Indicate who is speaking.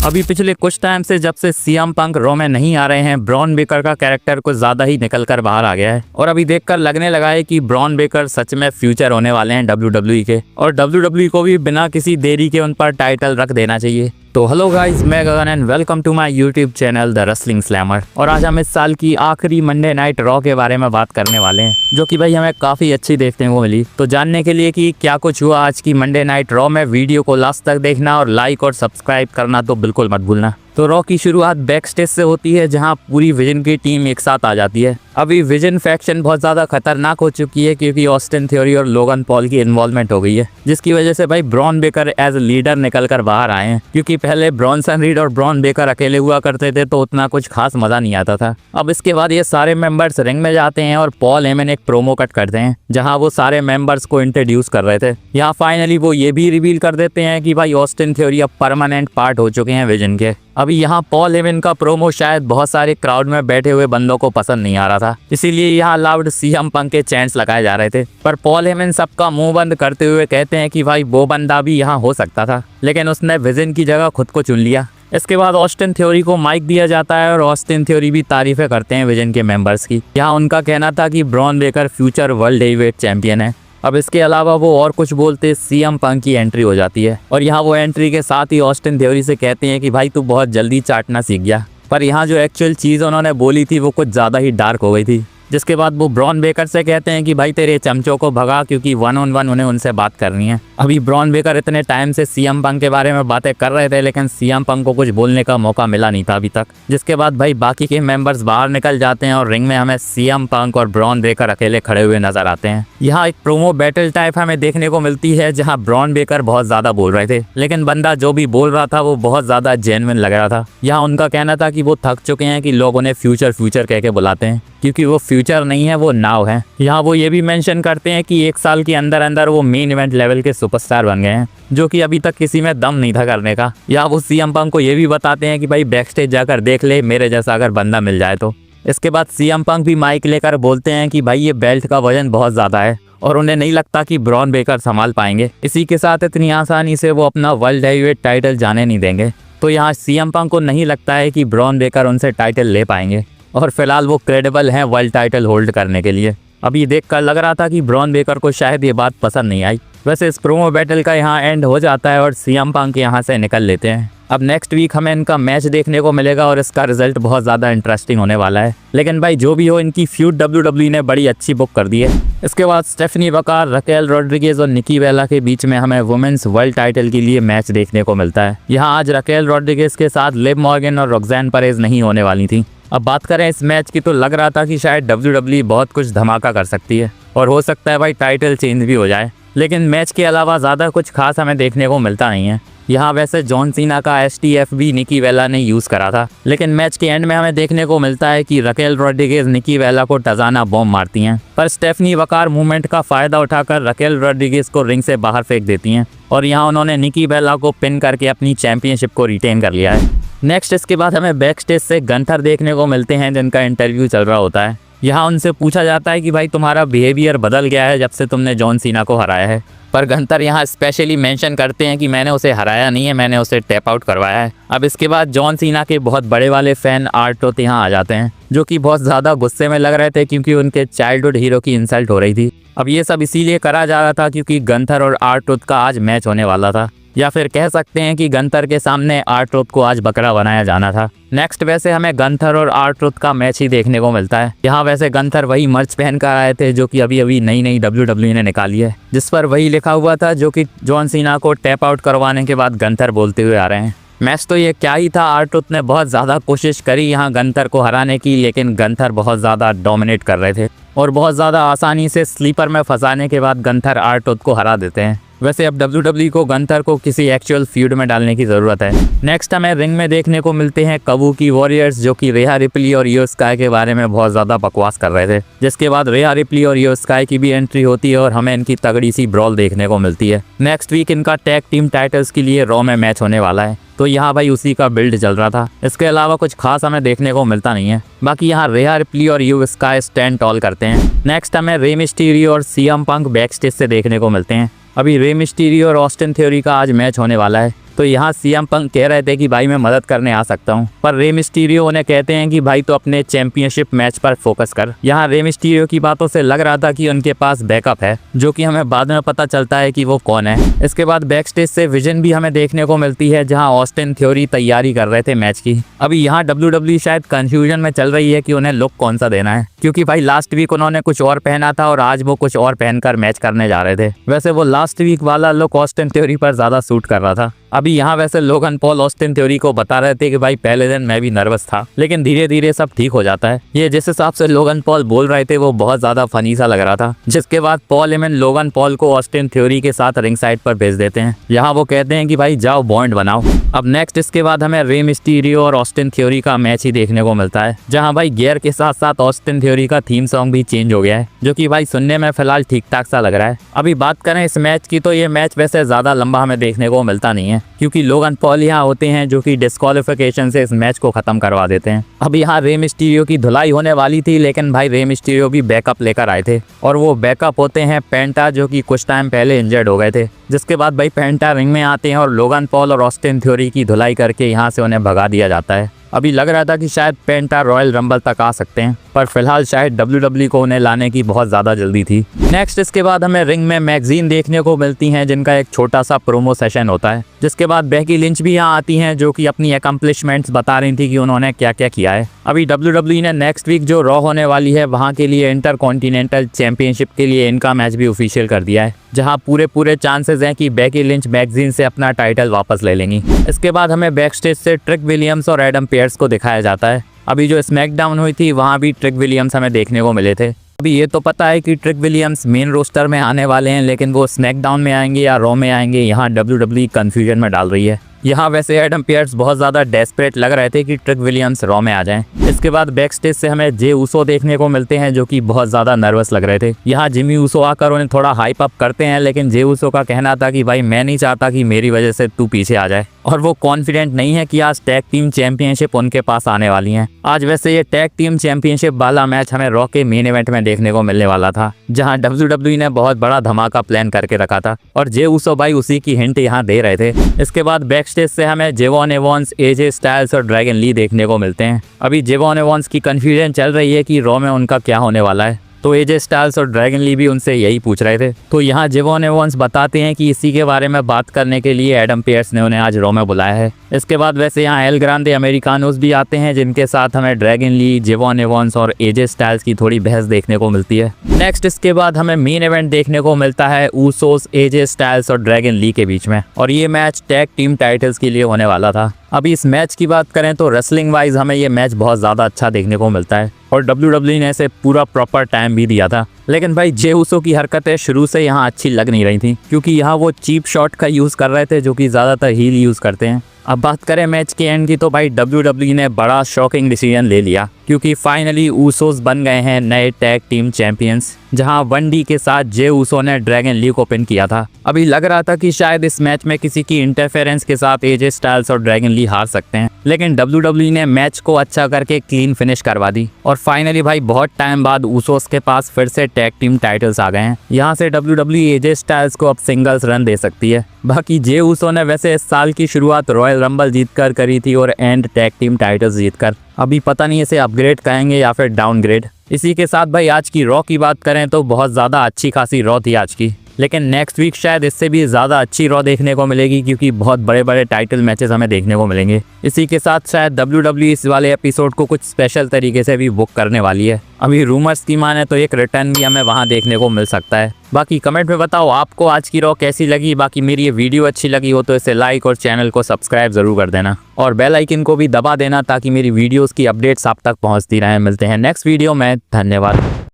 Speaker 1: अभी पिछले कुछ टाइम से जब से सीएम पंक रॉ में नहीं आ रहे हैं, ब्रॉन बेकर का कैरेक्टर कुछ ज्यादा ही निकल कर बाहर आ गया है और अभी देखकर लगने लगा है कि ब्रॉन बेकर सच में फ्यूचर होने वाले हैं WWE के, और WWE को भी बिना किसी देरी के उन पर टाइटल रख देना चाहिए। तो हेलो गाइस, मैं Gagan and welcome to my YouTube channel the wrestling slammer. और आज हम इस साल की आखिरी मंडे नाइट रॉ के बारे में बात करने वाले हैं, जो कि भाई हमें काफी अच्छी देखने को मिली। तो जानने के लिए कि क्या कुछ हुआ आज की मंडे नाइट रॉ में, वीडियो को लास्ट तक देखना और लाइक और सब्सक्राइब करना तो बिल्कुल मत भूलना। तो रॉ की शुरुआत बैक स्टेज से होती है, जहां पूरी विजन की टीम एक साथ आ जाती है। अभी विजन फैक्शन बहुत ज्यादा खतरनाक हो चुकी है क्योंकि ऑस्टिन थ्योरी और लोगन पॉल की इन्वॉल्वमेंट हो गई है, जिसकी वजह से भाई ब्रॉन बेकर एज लीडर निकल कर बाहर आए हैं। क्योंकि पहले ब्रॉनसन रीड और ब्रॉन बेकर अकेले हुआ करते थे तो उतना कुछ खास मजा नहीं आता था। अब इसके बाद ये सारे मेंबर्स रिंग में जाते हैं और पॉल हेमन एक प्रोमो कट करते हैं जहां वो सारे मेंबर्स को इंट्रोड्यूस कर रहे थे। यहाँ फाइनली वो ये भी रिवील कर देते हैं कि भाई ऑस्टिन थ्योरी अब परमानेंट पार्ट हो चुके हैं विजन के। अभी यहाँ पॉल हेमन का प्रोमो शायद बहुत सारे क्राउड में बैठे हुए बंदों को पसंद नहीं आ रहा था, इसीलिए यहाँ लाउड सीएम पंक के चैंट्स लगाए जा रहे थे। पर पॉल हेमन सबका मुंह बंद करते हुए कहते हैं कि भाई वो बंदा भी यहाँ हो सकता था, लेकिन उसने विजन की जगह खुद को चुन लिया। इसके बाद ऑस्टिन थ्योरी को माइक दिया जाता है और ऑस्टिन थ्योरी भी तारीफें करते हैं विजन के मेंबर्स की। यहाँ उनका कहना था कि ब्रॉन बेकर फ्यूचर वर्ल्ड हेवीवेट चैंपियन है। अब इसके अलावा वो और कुछ बोलते सीएम पंक की एंट्री हो जाती है और यहाँ वो एंट्री के साथ ही ऑस्टिन थ्योरी से कहते हैं कि भाई तू बहुत जल्दी चाटना सीख गया। पर यहाँ जो एक्चुअल चीज़ उन्होंने बोली थी वो कुछ ज़्यादा ही डार्क हो गई थी। जिसके बाद वो ब्रॉन बेकर से कहते हैं कि भाई तेरे चमचों को भगा, क्योंकि 1-on-1 उन्हें उनसे बात करनी है। अभी ब्रॉन बेकर इतने टाइम से सीएम पंक के बारे में बातें कर रहे थे, लेकिन सीएम पंक को कुछ बोलने का मौका मिला नहीं था अभी तक। जिसके बाद भाई बाकी के मेंबर्स बाहर निकल जाते हैं और रिंग में हमें सीएम पंक और ब्रॉन बेकर अकेले खड़े हुए नजर आते हैं। यहाँ एक प्रोमो बैटल टाइप हमें देखने को मिलती है, जहाँ ब्रॉन बेकर बहुत ज्यादा बोल रहे थे, लेकिन बंदा जो भी बोल रहा था वो बहुत ज्यादा जेन्युइन लग रहा था। यहाँ उनका कहना था कि वो थक चुके हैं कि लोग उन्हें फ्यूचर कह के बुलाते हैं, क्योंकि वो फ्यूचर नहीं है, वो नाउ है। यहाँ वो ये भी मेंशन करते हैं कि एक साल के अंदर अंदर वो मेन इवेंट लेवल के सुपरस्टार बन गए हैं, जो कि अभी तक किसी में दम नहीं था करने का। यहाँ वो सीएम पंक को ये भी बताते हैं कि भाई बैक स्टेज जाकर देख ले, मेरे जैसा अगर बंदा मिल जाए तो। इसके बाद सीएम पंक भी माइक लेकर बोलते हैं कि भाई ये बेल्ट का वजन बहुत ज्यादा है और उन्हें नहीं लगता कि ब्रॉन बेकर संभाल पाएंगे। इसी के साथ इतनी आसानी से वो अपना वर्ल्ड हेवीवेट टाइटल जाने नहीं देंगे। तो यहाँ सीएम पंक को नहीं लगता है कि ब्रॉन बेकर उनसे टाइटल ले पाएंगे और फिलहाल वो क्रेडिबल हैं वर्ल्ड टाइटल होल्ड करने के लिए। अब ये देखकर लग रहा था कि ब्रॉन बेकर को शायद ये बात पसंद नहीं आई। वैसे इस प्रोमो बैटल का यहाँ एंड हो जाता है और सीएम पंक यहाँ से निकल लेते हैं। अब नेक्स्ट वीक हमें इनका मैच देखने को मिलेगा और इसका रिजल्ट बहुत ज़्यादा इंटरेस्टिंग होने वाला है। लेकिन भाई जो भी हो, इनकी फ्यूड WWE ने बड़ी अच्छी बुक कर दी है। इसके बाद स्टेफनी वकार, रकेल रॉड्रिगेज और निकी बेला के बीच में हमें वुमेन्स वर्ल्ड टाइटल के लिए मैच देखने को मिलता है। यहाँ आज रकेल रॉड्रिगेज के साथ लिव मॉर्गन और रॉक्सैन परेज नहीं होने वाली थी। अब बात करें इस मैच की तो लग रहा था कि शायद WWE बहुत कुछ धमाका कर सकती है और हो सकता है भाई टाइटल चेंज भी हो जाए, लेकिन मैच के अलावा ज़्यादा कुछ खास हमें देखने को मिलता नहीं है। यहाँ वैसे जॉन सीना का STF भी निकी बेला ने यूज़ करा था, लेकिन मैच के एंड में हमें देखने को मिलता है कि रकेल रॉड्रिगेज निकी बेला को टजाना बॉम्ब मारती हैं, पर स्टेफनी वकार मूवमेंट का फ़ायदा उठाकर रकेल रॉड्रिगेज को रिंग से बाहर फेंक देती हैं और यहाँ उन्होंने निकी बेला को पिन करके अपनी चैंपियनशिप को रिटेन कर लिया है। नेक्स्ट इसके बाद हमें बैक स्टेज से गंथर देखने को मिलते हैं, जिनका इंटरव्यू चल रहा होता है। यहाँ उनसे पूछा जाता है कि भाई तुम्हारा बिहेवियर बदल गया है जब से तुमने जॉन सीना को हराया है, पर गंथर यहाँ स्पेशली मेंशन करते हैं कि मैंने उसे हराया नहीं है, मैंने उसे टैप आउट करवाया है। अब इसके बाद जॉन सीना के बहुत बड़े वाले फैन आर्टरूथ यहाँ आ जाते हैं, जो कि बहुत ज़्यादा गुस्से में लग रहे थे क्योंकि उनके चाइल्डहुड हीरो की इंसल्ट हो रही थी। अब ये सब इसीलिए करा जा रहा था क्योंकि गंथर और आर्टरूथ का आज मैच होने वाला था, या फिर कह सकते हैं कि गंथर के सामने आर्टरूथ को आज बकरा बनाया जाना था। नेक्स्ट वैसे हमें गंथर और आर्टरूथ का मैच ही देखने को मिलता है। यहाँ वैसे गंथर वही मर्च पहन कर आए थे जो कि अभी नई WWE ने निकाली है, जिस पर वही लिखा हुआ था जो कि जॉन सीना को टैप आउट करवाने के बाद गंथर बोलते हुए आ रहे हैं। मैच तो ये क्या ही था, आर्टरूथ ने बहुत ज़्यादा कोशिश करी यहाँ गंथर को हराने की, लेकिन गंथर बहुत ज़्यादा डोमिनेट कर रहे थे और बहुत ज़्यादा आसानी से स्लीपर में फंसाने के बाद गंथर आर्टरूथ को हरा देते हैं। वैसे अब WWE को गंथर को किसी एक्चुअल फ्यूड में डालने की ज़रूरत है। नेक्स्ट हमें रिंग में देखने को मिलते हैं काबुकी वॉरियर्स, जो कि रेहा रिप्ली और इयो स्काई के बारे में बहुत ज़्यादा बकवास कर रहे थे। जिसके बाद रेहा रिप्ली और इयो स्काई की भी एंट्री होती है और हमें इनकी तगड़ी सी ब्रॉल देखने को मिलती है। नेक्स्ट वीक इनका टैग टीम टाइटल्स के लिए रॉ में मैच होने वाला है, तो यहाँ भाई उसी का बिल्ड चल रहा था। इसके अलावा कुछ खास हमें देखने को मिलता नहीं है। बाकी यहाँ रेहा रिप्ली और इयो स्काई स्टैंड टॉल करते हैं। नेक्स्ट हमें रे मिस्टीरियो और सीएम पंक बैक स्टेज से देखने को मिलते हैं। अभी रे मिस्टीरियो और ऑस्टिन थ्योरी का आज मैच होने वाला है। तो यहाँ सीएम पंक कह रहे थे कि भाई मैं मदद करने आ सकता हूँ, पर रे मिस्टीरियो उन्हें कहते हैं कि भाई तो अपने चैंपियनशिप मैच पर फोकस कर। यहाँ रे मिस्टीरियो की बातों से लग रहा था कि उनके पास बैकअप है, जो कि हमें बाद में पता चलता है कि वो कौन है। इसके बाद बैक स्टेज से विजन भी हमें देखने को मिलती है, जहाँ ऑस्टिन थ्योरी तैयारी कर रहे थे मैच की। अभी यहाँ WWE शायद कंफ्यूजन में चल रही है कि उन्हें लुक कौन सा देना है, क्योंकि भाई लास्ट वीक उन्होंने कुछ और पहना था और आज वो कुछ और पहनकर मैच करने जा रहे थे। वैसे वो लास्ट वीक वाला लुक ऑस्टिन थ्योरी पर ज्यादा सूट कर रहा था। अभी यहाँ वैसे लोगन पॉल ऑस्टिन थ्योरी को बता रहे थे कि भाई पहले दिन मैं भी नर्वस था, लेकिन धीरे धीरे सब ठीक हो जाता है। ये जिस हिसाब से लोगन पॉल बोल रहे थे वो बहुत ज्यादा फनी सा लग रहा था। जिसके बाद पॉल हेमन लोगन पॉल को ऑस्टिन थ्योरी के साथ रिंग साइड पर भेज देते हैं। यहाँ वो कहते हैं कि भाई जाओ बॉन्ड बनाओ। अब नेक्स्ट इसके बाद हमें रे मिस्टीरियो और ऑस्टिन थ्योरी का मैच ही देखने को मिलता है, जहाँ भाई गियर के साथ साथ ऑस्टिन थ्योरी का थीम सॉन्ग भी चेंज हो गया है, जो कि भाई सुनने में फिलहाल ठीक ठाक सा लग रहा है। अभी बात करें इस मैच की तो ये मैच वैसे ज्यादा लंबा हमें देखने को मिलता नहीं है, क्योंकि लोगन पॉल यहाँ होते हैं जो कि डिस्क्वालिफिकेशन से इस मैच को खत्म करवा देते हैं। अब यहाँ रे मिस्टीरियो की धुलाई होने वाली थी, लेकिन भाई रे मिस्टीरियो भी बैकअप लेकर आए थे, और वो बैकअप होते हैं पेंटा, जो कि कुछ टाइम पहले इंजर्ड हो गए थे। जिसके बाद भाई पेंटा रिंग में आते हैं और लोगन पॉल और ऑस्टिन थ्योरी की धुलाई करके यहाँ से उन्हें भगा दिया जाता है। अभी लग रहा था कि शायद पेंटा रॉयल रंबल तक आ सकते हैं, पर फिलहाल शायद WWE को उन्हें लाने की बहुत ज़्यादा जल्दी थी। नेक्स्ट इसके बाद हमें रिंग में मैगजीन देखने को मिलती हैं, जिनका एक छोटा सा प्रोमो सेशन होता है। जिसके बाद बेकी लिंच भी यहाँ आती हैं, जो कि अपनी अकम्पलिशमेंट्स बता रही थी कि उन्होंने क्या क्या किया है। अभी WWE ने नेक्स्ट वीक जो रॉ होने वाली है वहाँ के लिए इंटरकॉन्टिनेंटल चैंपियनशिप के लिए इनका मैच भी ऑफिशियल कर दिया है, जहाँ पूरे चांसेस हैं कि बेकी लिंच मैगजीन से अपना टाइटल वापस ले लेंगी। इसके बाद हमें बैक स्टेज से ट्रिक विलियम्स और एडम पेयर्स को दिखाया जाता है। अभी जो स्मैकडाउन हुई थी वहाँ भी ट्रिक विलियम्स हमें देखने को मिले थे। अभी ये तो पता है कि ट्रिक विलियम्स मेन रोस्टर में आने वाले हैं, लेकिन वो स्मैकडाउन में आएंगे या रॉ में आएंगे, यहाँ WWE कंफ्यूजन में डाल रही है। यहाँ वैसे एडम पेयर्स बहुत ज़्यादा डेस्परेट लग रहे थे कि ट्रिक विलियम्स रॉ में आ जाएं। इसके बाद बैक स्टेज से हमें जे ऊसो देखने को मिलते हैं, जो कि बहुत ज़्यादा नर्वस लग रहे थे। यहाँ जिमी ऊसो आकर उन्हें थोड़ा हाइप अप करते हैं, लेकिन जे ऊसो का कहना था कि भाई मैं नहीं चाहता कि मेरी वजह से तू पीछे आ जाए, और वो कॉन्फिडेंट नहीं है कि आज टैग टीम चैंपियनशिप उनके पास आने वाली है। आज वैसे ये टैग टीम चैंपियनशिप वाला मैच हमें रॉ के मेन इवेंट में देखने को मिलने वाला था, जहाँ WWE ने बहुत बड़ा धमाका प्लान करके रखा था, और जे ऊसो भाई उसी की हिंट यहाँ दे रहे थे। इसके बाद बैक स्टेज से हमें जेवॉन एवॉन्स, एजे स्टाइल्स और ड्रैगन ली देखने को मिलते हैं। अभी जेवॉन एवॉन्स की कंफ्यूजन चल रही है कि रॉ में उनका क्या होने वाला है, तो एजे स्टाइल्स और ड्रैगन ली भी उनसे यही पूछ रहे थे। तो यहाँ जेवॉन एवॉन्स बताते हैं कि इसी के बारे में बात करने के लिए एडम पेयर्स ने उन्हें आज रॉ में बुलाया है। इसके बाद वैसे यहाँ एल ग्रांडे अमेरिकानोस भी आते हैं, जिनके साथ हमें ड्रैगन ली, जेवॉन एवॉन्स और एजे स्टाइल्स की थोड़ी बहस देखने को मिलती है। नेक्स्ट इसके बाद हमें मेन इवेंट देखने को मिलता है ऊसोस, एजे स्टाइल्स और ड्रैगन ली के बीच में, और ये मैच टैग टीम टाइटल्स के लिए होने वाला था। अभी इस मैच की बात करें तो रेसलिंग वाइज हमें ये मैच बहुत ज़्यादा अच्छा देखने को मिलता है, और WWE ने इसे पूरा प्रॉपर टाइम भी दिया था। लेकिन भाई जे ऊसो की हरकतें शुरू से यहाँ अच्छी लग नहीं रही थी, क्योंकि यहाँ वो चीप शॉट का यूज़ कर रहे थे, जो कि ज़्यादातर हील यूज़ करते हैं। अब बात करें मैच के एंड की तो भाई WWE ने बड़ा शॉकिंग डिसीजन ले लिया, क्योंकि फाइनली ऊसोस बन गए हैं नए टैग टीम चैंपियंस, जहां 1D के साथ जे ऊसो ने ड्रैगन ली को पिन किया था। अभी लग रहा था कि शायद इस मैच में किसी की इंटरफेरेंस के साथ एजे स्टाइल्स और ड्रैगन ली हार सकते हैं, लेकिन WWE ने मैच को अच्छा करके क्लीन फिनिश करवा दी, और फाइनली भाई बहुत टाइम बाद ऊसोस के पास फिर से टैग टीम टाइटल्स आ गए हैं। यहाँ से WWE एजे स्टाइल्स को अब सिंगल्स रन दे सकती है। बाकी जे ऊसो ने वैसे इस साल की शुरुआत रॉयल रंबल जीतकर करी थी और एंड टैग टीम टाइटल्स जीतकर। अभी पता नहीं इसे अपग्रेड कहेंगे या फिर डाउनग्रेड। इसी के साथ भाई आज की रॉ की बात करें तो बहुत ज़्यादा अच्छी खासी रॉ थी आज की, लेकिन नेक्स्ट वीक शायद इससे भी ज़्यादा अच्छी रॉ देखने को मिलेगी, क्योंकि बहुत बड़े बड़े टाइटल मैचेस हमें देखने को मिलेंगे। इसी के साथ शायद WWE इस वाले एपिसोड को कुछ स्पेशल तरीके से भी बुक करने वाली है। अभी रूमर्स की माने तो एक रिटर्न भी हमें वहाँ देखने को मिल सकता है। बाकी कमेंट में बताओ आपको आज की रॉ कैसी लगी। बाकी मेरी ये वीडियो अच्छी लगी हो तो इसे लाइक और चैनल को सब्सक्राइब ज़रूर कर देना, और बेल आइकन को भी दबा देना, ताकि मेरी वीडियोज़ की अपडेट्स आप तक पहुँचती रहें। मिलते हैं नेक्स्ट वीडियो में, धन्यवाद।